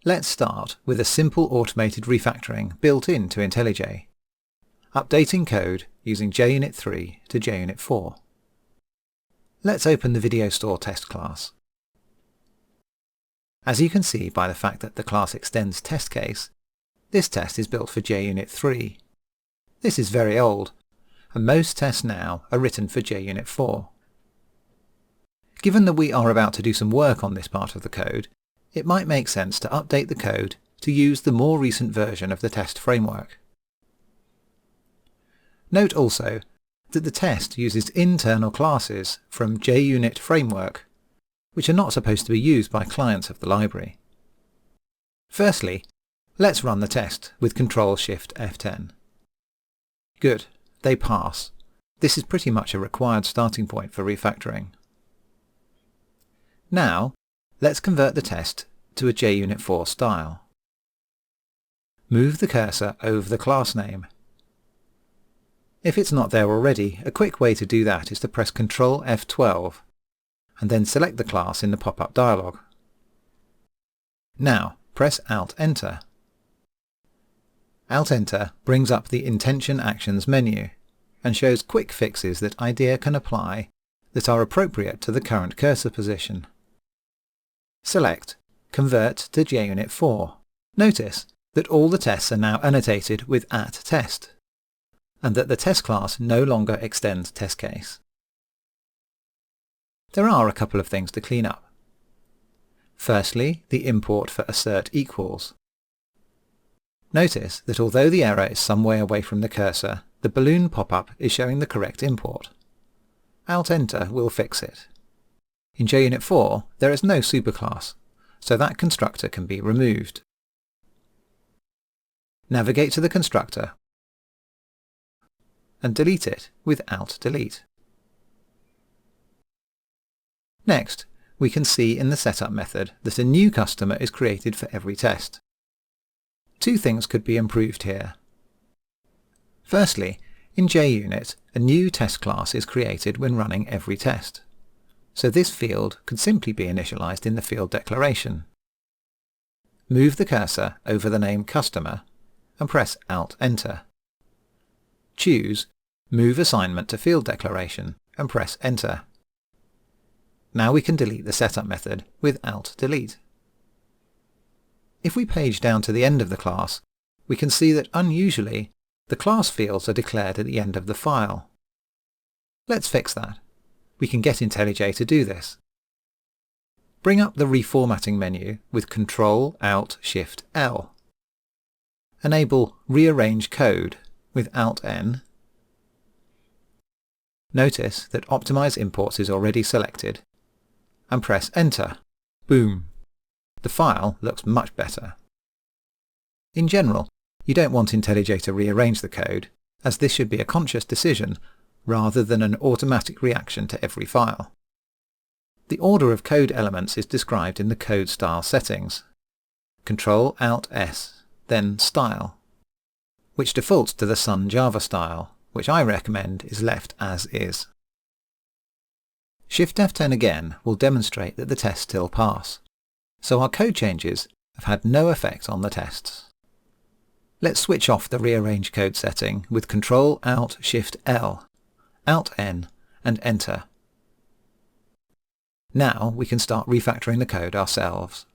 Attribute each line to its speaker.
Speaker 1: Let's start with a simple automated refactoring built into IntelliJ, updating code using JUnit 3 to JUnit 4. Let's open the Video Store test class. As you can see by the fact that the class extends test case, this test is built for JUnit 3. This is very old, and most tests now are written for JUnit 4. Given that we are about to do some work on this part of the code, it might make sense to update the code to use the more recent version of the test framework. Note also that the test uses internal classes from JUnit framework, which are not supposed to be used by clients of the library. Firstly, let's run the test with Ctrl-Shift-F10. Good, they pass. This is pretty much a required starting point for refactoring. Now, let's convert the test to a JUnit 4 style. Move the cursor over the class name. If it's not there already, a quick way to do that is to press Ctrl F12 and then select the class in the pop-up dialog. Now, press Alt-Enter. Alt-Enter brings up the Intention Actions menu and shows quick fixes that IDEA can apply that are appropriate to the current cursor position. Select Convert to JUnit 4. Notice that all the tests are now annotated with @test, and that the test class no longer extends test case. There are a couple of things to clean up. Firstly, the import for assert equals. Notice that although the error is some way away from the cursor, the balloon pop-up is showing the correct import. Alt-Enter will fix it. In JUnit 4, there is no superclass, so that constructor can be removed. Navigate to the constructor and delete it with Alt-Delete. Next, we can see in the setup method that a new customer is created for every test. Two things could be improved here. Firstly, in JUnit, a new test class is created when running every test, so this field could simply be initialized in the field declaration. Move the cursor over the name Customer and press Alt-Enter. Choose Move Assignment to Field Declaration and press Enter. Now we can delete the setup method with Alt-Delete. If we page down to the end of the class, we can see that unusually, the class fields are declared at the end of the file. Let's fix that. We can get IntelliJ to do this. Bring up the reformatting menu with Ctrl-Alt-Shift-L. Enable Rearrange Code with Alt-N. Notice that Optimize Imports is already selected, and press Enter. Boom! The file looks much better. In general, you don't want IntelliJ to rearrange the code, as this should be a conscious decision rather than an automatic reaction to every file. The order of code elements is described in the code style settings. Ctrl-Alt-S, then Style, which defaults to the Sun Java style, which I recommend is left as is. Shift F10 again will demonstrate that the tests still pass, so our code changes have had no effect on the tests. Let's switch off the Rearrange Code setting with Ctrl-Alt-Shift-L, Alt-N and Enter. Now we can start refactoring the code ourselves.